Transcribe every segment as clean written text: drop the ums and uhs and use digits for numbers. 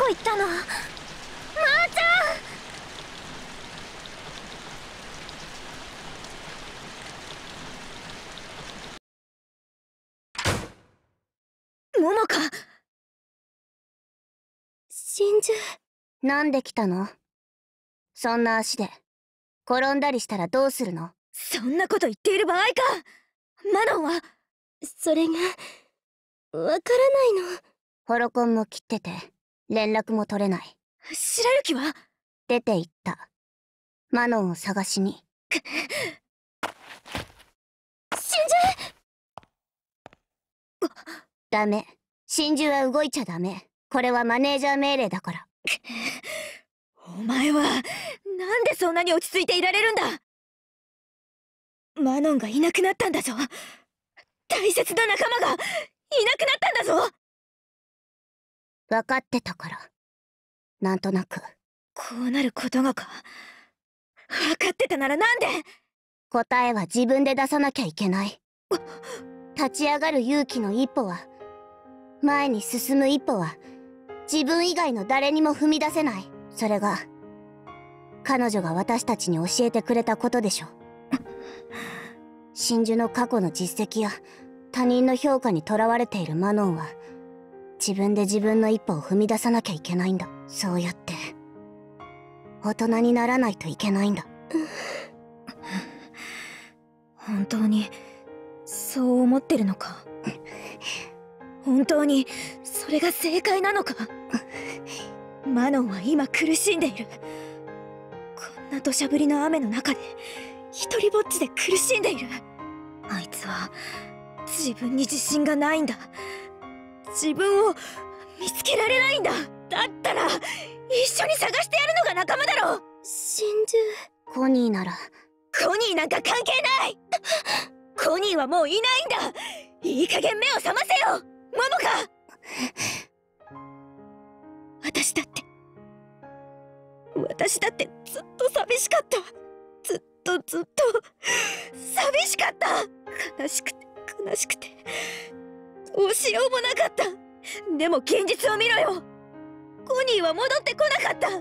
こ行ったの？まーちゃん。桃香。真珠。なんで来たの？そんな足で転んだりしたらどうするの？そんなこと言っている場合か。マノンは。それがわからないの。ホロコンも切ってて連絡も取れない。白雪は？出て行った。マノンを探しに。真珠。ダメ。真珠は動いちゃダメ。これはマネージャー命令だから。お前はなんでそんなに落ち着いていられるんだ。マノンがいなくなったんだぞ。大切な仲間がいなくなったんだぞ。分かってたから。なんとなく。こうなることがか。分かってたならなんで。答えは自分で出さなきゃいけない。立ち上がる勇気の一歩は、前に進む一歩は自分以外の誰にも踏み出せない。それが彼女が私たちに教えてくれたことでしょ。真珠の過去の実績や他人の評価にとらわれているマノンは、自分で自分の一歩を踏み出さなきゃいけないんだ。そうやって大人にならないといけないんだ。本当にそう思ってるのか？本当にそれが正解なのか？マノンは今苦しんでいる。こんな土砂降りの雨の中で一人ぼっちで苦しんでいる。あいつは自分に自信がないんだ。自分を見つけられないんだ。だったら一緒に探してやるのが仲間だろ。真珠。コニーなら。コニーなんか関係ない。コニーはもういないんだ。いい加減目を覚ませよ、モモカ。私だってずっと寂しかった。ずっと寂しかった。悲しくてどうしようもなかった。でも現実を見ろよ。コニーは戻ってこなかった。ずっ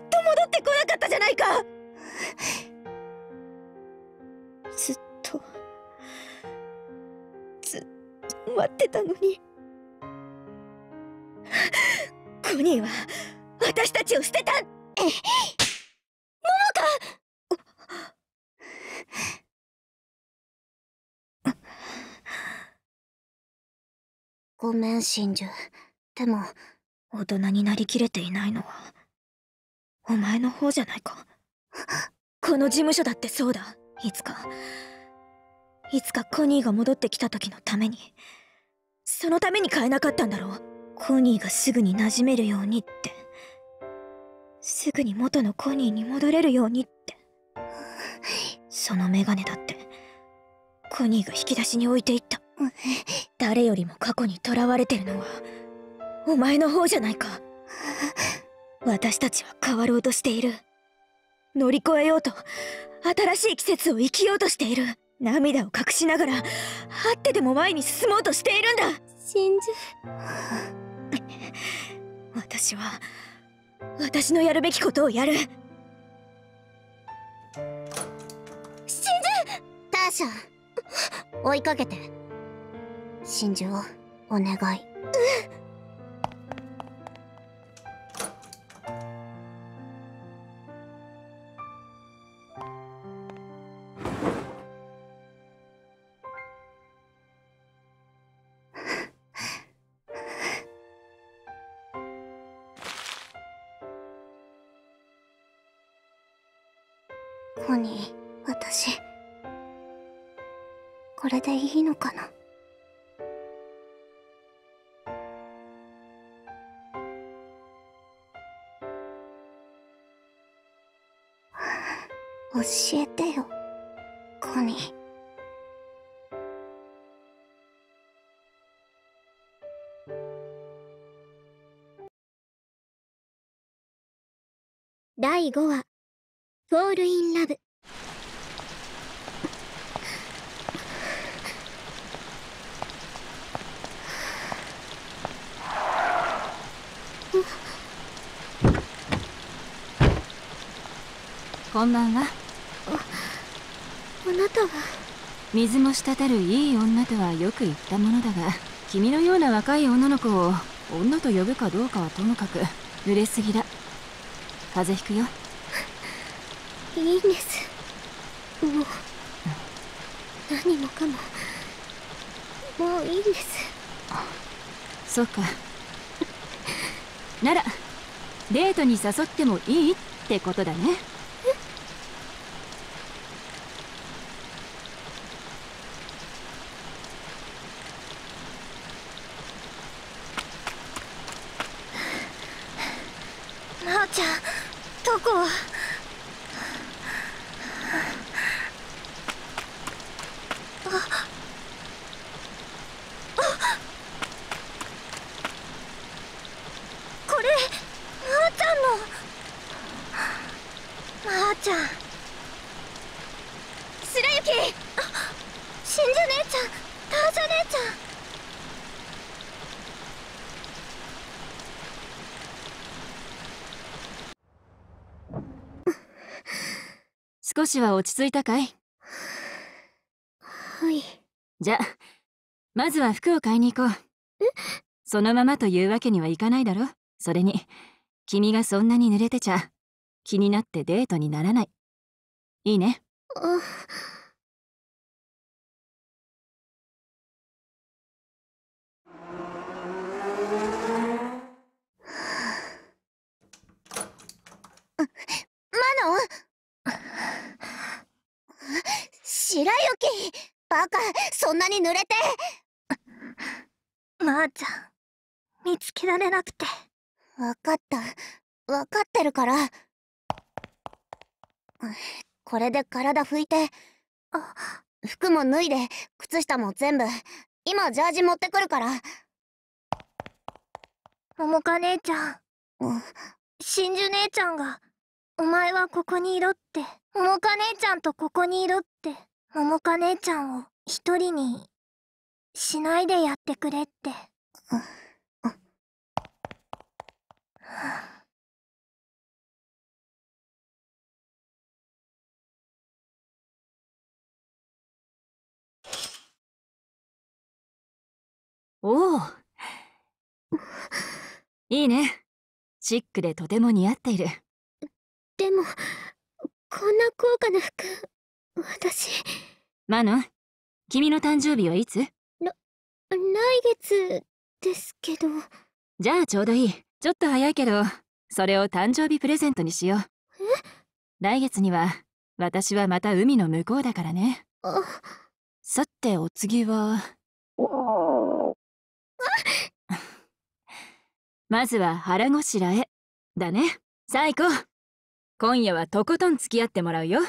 と戻ってこなかったじゃないか。ずっと待ってたのに。コニーは私たちを捨てた。モモカ。ごめん真珠。でも大人になりきれていないのはお前の方じゃないか。この事務所だってそうだ。いつかコニーが戻ってきた時のために、そのために変えなかったんだろう。コニーがすぐに馴染めるようにって、すぐに元のコニーに戻れるようにって。そのメガネだってコニーが引き出しに置いていった。誰よりも過去にとらわれてるのはお前の方じゃないか。私たちは変わろうとしている。乗り越えようと、新しい季節を生きようとしている。涙を隠しながら、はってでも前に進もうとしているんだ。真珠。私は、私のやるべきことをやる。真珠。ターシャ、追いかけて。真珠をお願い。コニー、私これでいいのかな。教えてよ、コニー。第5話フォールインラブ。こんばんは。あなたは。水も滴るいい女とはよく言ったものだが、君のような若い女の子を女と呼ぶかどうかはともかく濡れすぎだ。風邪ひくよ。いいんです。もう何もかももういいんです。そうか。ならデートに誘ってもいいってことだね。まおちゃん、どこ？これまおちゃんの。まおちゃん。白雪。真珠姉ちゃん、ターシャ姉ちゃん。少しは落ち着いたかい？はい。じゃあまずは服を買いに行こう。そのままというわけにはいかないだろ。それに君がそんなに濡れてちゃ気になってデートにならない。いいね。マノ白雪バカ、そんなに濡れて。まーちゃん、見つけられなくて。わかった。わかってるから。これで体拭いて。服も脱いで、靴下も全部。今ジャージ持ってくるから。桃香姉ちゃん。真珠姉ちゃんが、お前はここにいろって。桃香姉ちゃんとここにいろって。桃香姉ちゃんを一人にしないでやってくれって。おお、いいね。シックでとても似合っている。でも、こんな高価な服、私。マノ、君の誕生日はいつ？来月ですけど。じゃあちょうどいい。ちょっと早いけど、それを誕生日プレゼントにしよう。来月には私はまた海の向こうだからね。さてお次はまずは腹ごしらえだね。さあ行こう。今夜はとことん付き合ってもらうよ。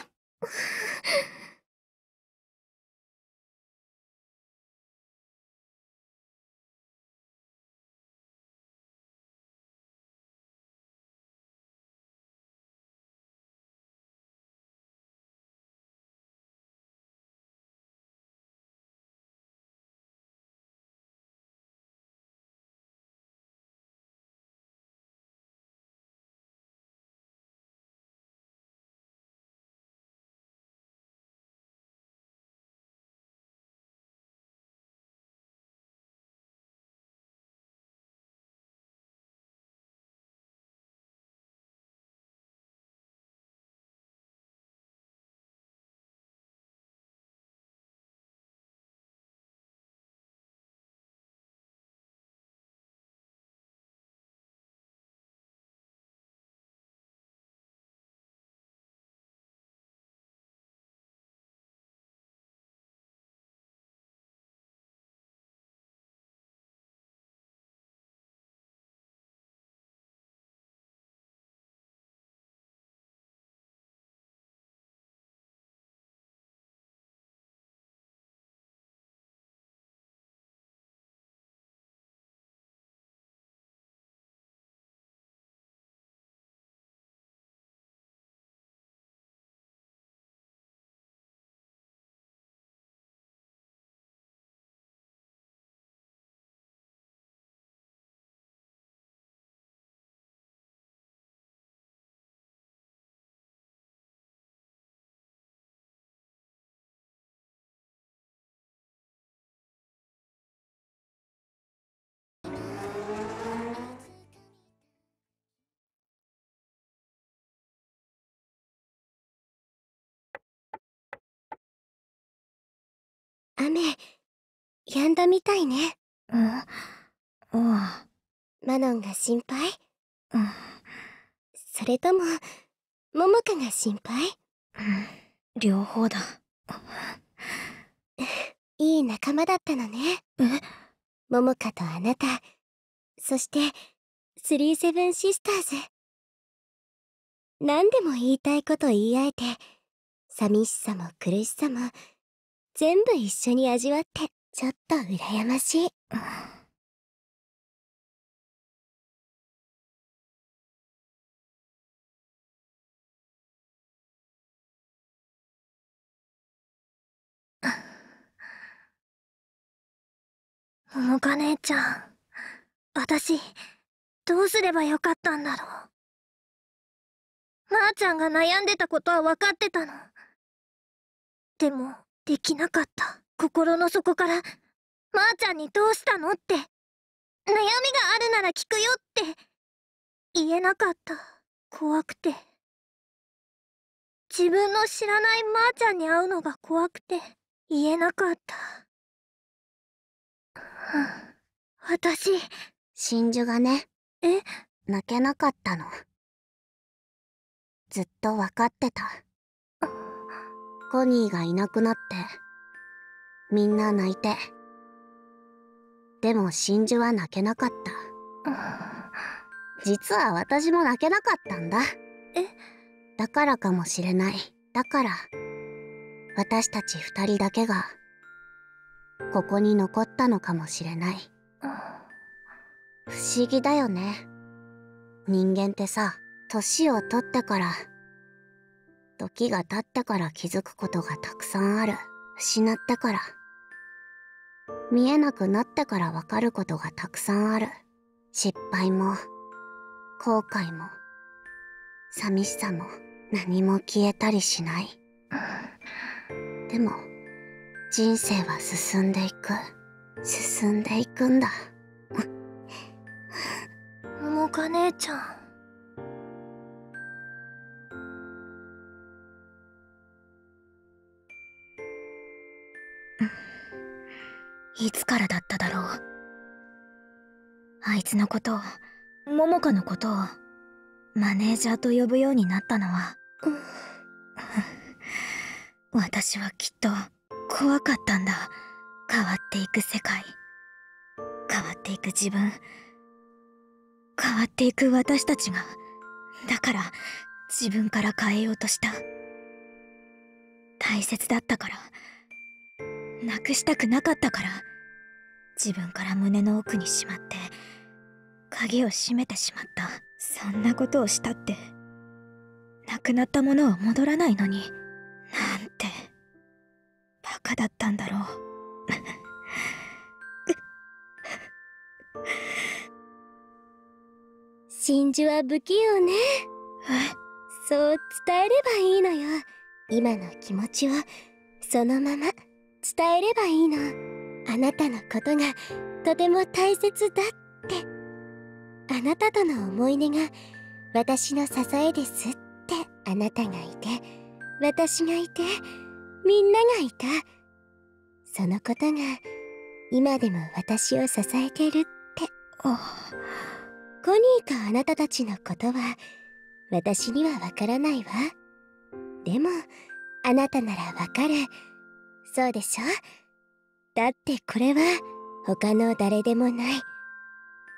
雨、止んだみたいね。マノンが心配？それとも、モモカが心配？両方だ。いい仲間だったのね。モモカとあなた、そして、37シスターズ。何でも言いたいこと言い合えて、寂しさも苦しさも、全部一緒に味わって、ちょっと羨ましい。桃香姉ちゃん、私、どうすればよかったんだろう。まーちゃんが悩んでたことは分かってたの。でも、できなかった。心の底から、まーちゃんにどうしたのって、悩みがあるなら聞くよって、言えなかった。怖くて。自分の知らないまーちゃんに会うのが怖くて、言えなかった。私、真珠がね、泣けなかったの。ずっとわかってた。コニーがいなくなって、みんな泣いて。でも真珠は泣けなかった。実は私も泣けなかったんだ。だからかもしれない。だから、私たち二人だけが、ここに残ったのかもしれない。不思議だよね。人間ってさ、年を取ってから、時が経ってから気づくことがたくさんある。失ってから。見えなくなってからわかることがたくさんある。失敗も、後悔も、寂しさも何も消えたりしない。でも、人生は進んでいく。進んでいくんだ。桃香姉ちゃん。いつからだっただろう。あいつのことを、桃香のことを、マネージャーと呼ぶようになったのは、私はきっと怖かったんだ。変わっていく世界、変わっていく自分、変わっていく私たちが。だから自分から変えようとした。大切だったから、なくしたくなかったから、自分から胸の奥にしまって鍵を閉めてしまった。そんなことをしたってなくなったものは戻らないのに、なんてバカだったんだろう。真珠は不器用ね。そう伝えればいいのよ。今の気持ちをそのまま伝えればいいの。あなたのことがとても大切だって。あなたとの思い出が私の支えですって。あなたがいて、私がいて、みんながいた。そのことが今でも私を支えてるって。コニーとあなたたちのことは私にはわからないわ。でもあなたならわかる。そうでしょ？だってこれは他の誰でもない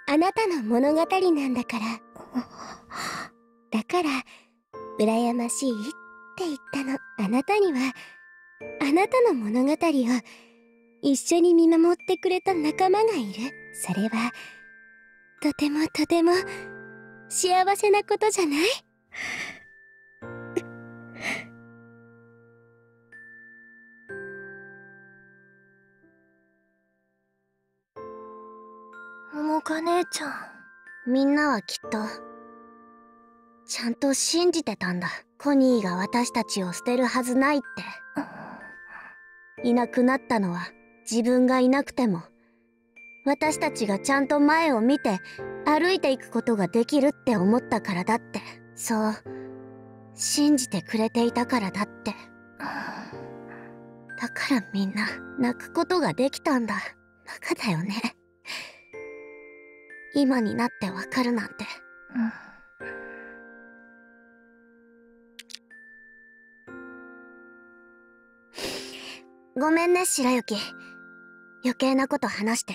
あなたの物語なんだから。だから羨ましいって言ったの。あなたにはあなたの物語を一緒に見守ってくれた仲間がいる。それはとてもとても幸せなことじゃない？桃香姉ちゃん。みんなはきっとちゃんと信じてたんだ。コニーが私たちを捨てるはずないって。いなくなったのは自分がいなくても私たちがちゃんと前を見て歩いていくことができるって思ったからだって。そう信じてくれていたからだって。だからみんな泣くことができたんだ。バカだよね。今になってわかるなんて。ごめんね、白雪。余計なこと話して。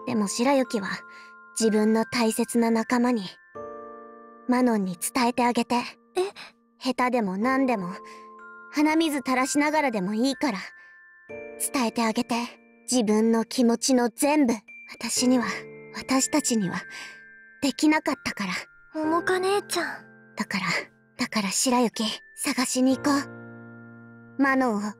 でも白雪は自分の大切な仲間に、マノンに伝えてあげて。下手でも何でも、鼻水垂らしながらでもいいから、伝えてあげて。自分の気持ちの全部。私たちには、できなかったから。桃香姉ちゃん。だから白雪、探しに行こう。マノンを。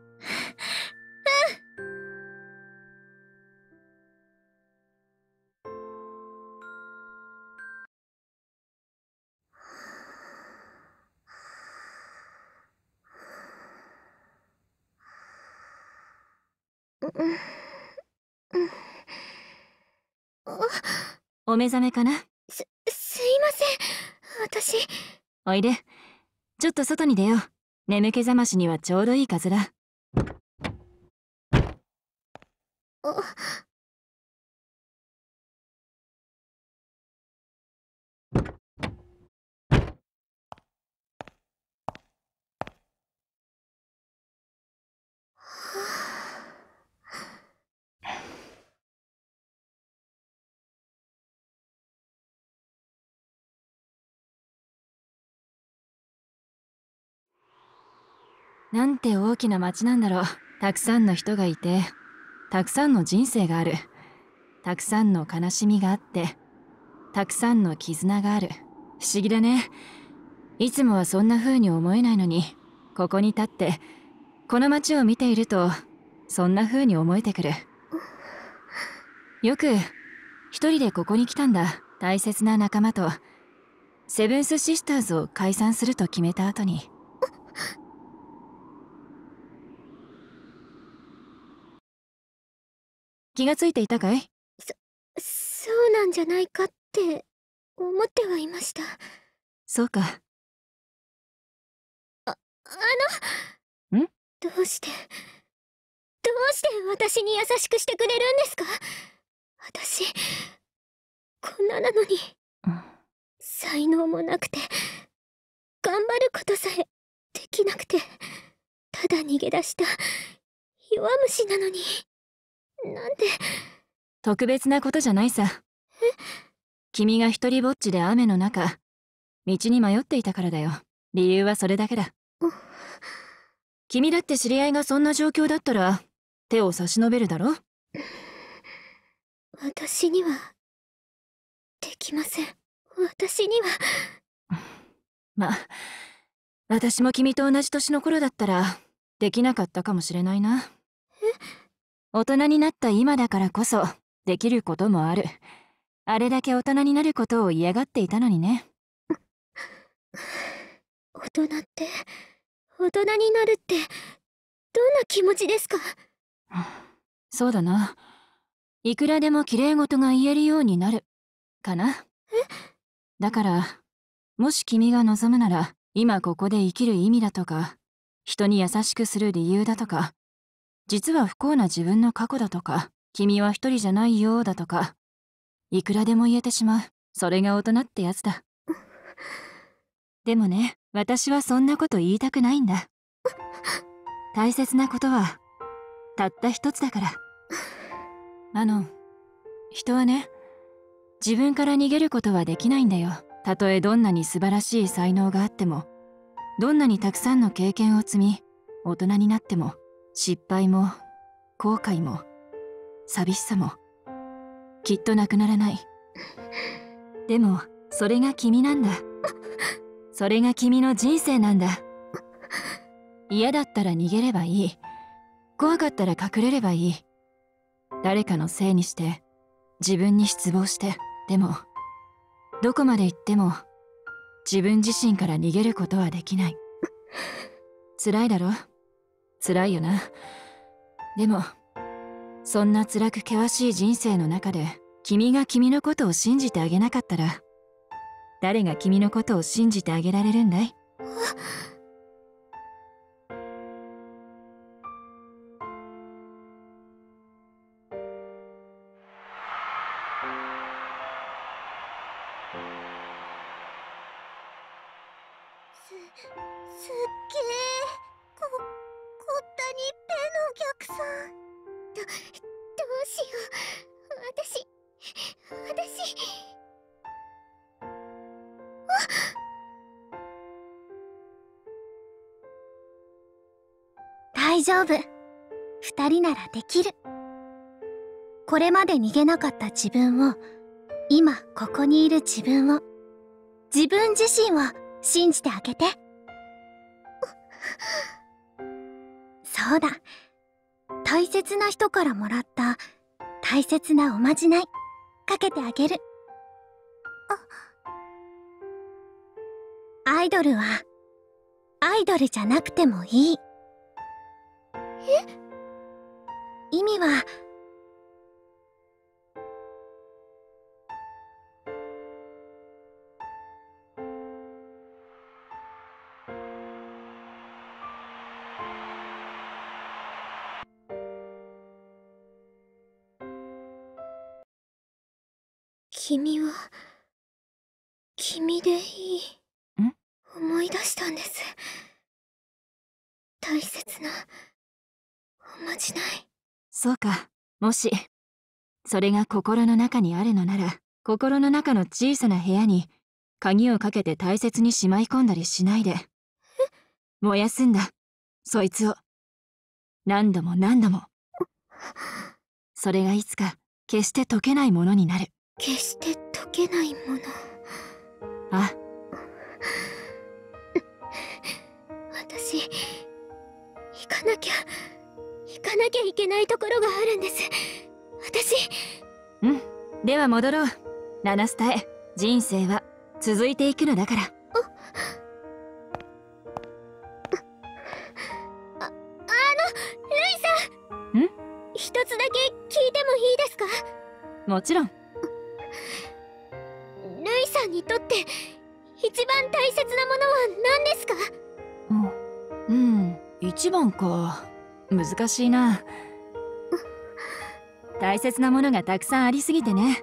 お目覚めかな？すいません。私。おいで。ちょっと外に出よう。眠気覚ましにはちょうどいい風だ。なんて大きな町なんだろう。たくさんの人がいて、たくさんの人生がある。たくさんの悲しみがあって、たくさんの絆がある。不思議だね。いつもはそんな風に思えないのに、ここに立って、この街を見ていると、そんな風に思えてくる。よく、一人でここに来たんだ。大切な仲間と、セブンスシスターズを解散すると決めた後に。気がついていたかい？そうなんじゃないかって思ってはいました。そうか。ん？どうして私に優しくしてくれるんですか？私、こんななのに、才能もなくて、頑張ることさえできなくて、ただ逃げ出した弱虫なのに、なんで。特別なことじゃないさ。君が一人ぼっちで雨の中、道に迷っていたからだよ。理由はそれだけだ。君だって知り合いがそんな状況だったら、手を差し伸べるだろ？私には、できません。私には。まあ、私も君と同じ年の頃だったら、できなかったかもしれないな。大人になった今だからこそ、できることもある。あれだけ大人になることを嫌がっていたのにね。大人になるって、どんな気持ちですか？そうだな。いくらでも綺麗事が言えるようになる。かな。だから、もし君が望むなら、今ここで生きる意味だとか、人に優しくする理由だとか、実は不幸な自分の過去だとか、君は一人じゃないよだとか、いくらでも言えてしまう。それが大人ってやつだ。でもね、私はそんなこと言いたくないんだ。大切なことは、たった一つだから。人はね、自分から逃げることはできないんだよ。たとえどんなに素晴らしい才能があっても、どんなにたくさんの経験を積み、大人になっても、失敗も、後悔も、寂しさも、きっとなくならない。でも、それが君なんだ。それが君の人生なんだ。嫌だったら逃げればいい。怖かったら隠れればいい。誰かのせいにして、自分に失望して、でも、どこまで行っても、自分自身から逃げることはできない。辛いだろ？辛いよな。でも、そんな辛く険しい人生の中で、君が君のことを信じてあげなかったら、誰が君のことを信じてあげられるんだい？すっげえこったにペのお客さん。どうしよう。私大丈夫。二人ならできる。これまで逃げなかった自分を、今ここにいる自分を、自分自身を信じてあげて。そうだ。大切な人からもらった大切なおまじないかけてあげる。アイドルはアイドルじゃなくてもいい。意味は君は君でいい。思い出したんです。大切なおまじない。そうか。もしそれが心の中にあるのなら、心の中の小さな部屋に鍵をかけて大切にしまい込んだりしないで、燃やすんだ、そいつを。何度も何度も。それがいつか決して溶けないものになる。決して溶けないもの。あ、私行かなきゃいけないところがあるんです。私。では戻ろう。ナナスタへ。人生は続いていくのだから。ルイさん。一つだけ聞いてもいいですか？もちろん。ルイさんにとって一番大切なものは何ですか？一番か。難しいな。大切なものがたくさんありすぎてね。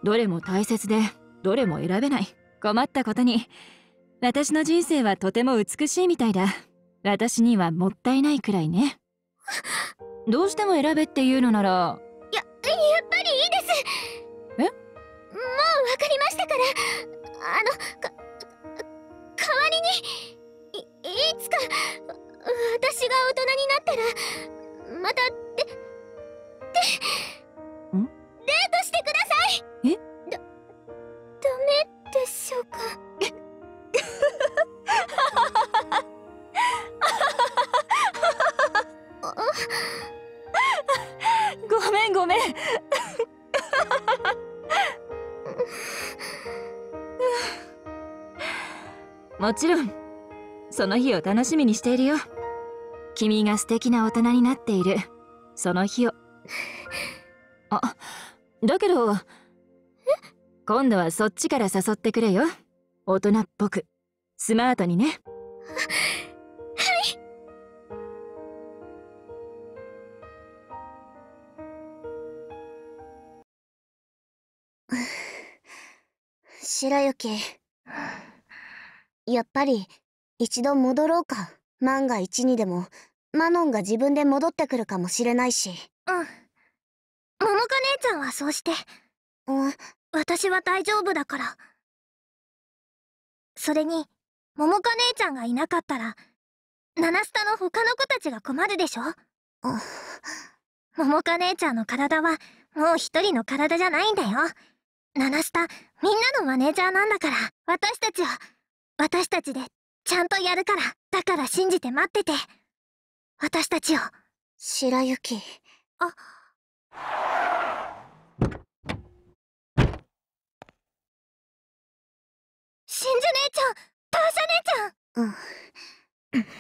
どれも大切で、どれも選べない。困ったことに、私の人生はとても美しいみたいだ。私にはもったいないくらいね。どうしても選べっていうのなら。やっぱりいいです。もうわかりましたから。代わりにいつか私が大人になったらまたデートしてください。ダメでしょうか？ごめんもちろんその日を楽しみにしているよ。君が素敵な大人になっているその日を。だけど今度はそっちから誘ってくれよ。大人っぽくスマートにね。白雪、やっぱり一度戻ろうか。万が一にでもマノンが自分で戻ってくるかもしれないし。桃香姉ちゃんはそうして。私は大丈夫だから。それに桃香姉ちゃんがいなかったらナナスタの他の子たちが困るでしょ。桃香姉ちゃんの体はもう一人の体じゃないんだよ。ナナスタみんなのマネージャーなんだから。私たちでちゃんとやるから。だから信じて待ってて。私たちを。白雪。真珠姉ちゃん、ターシャ姉ちゃん。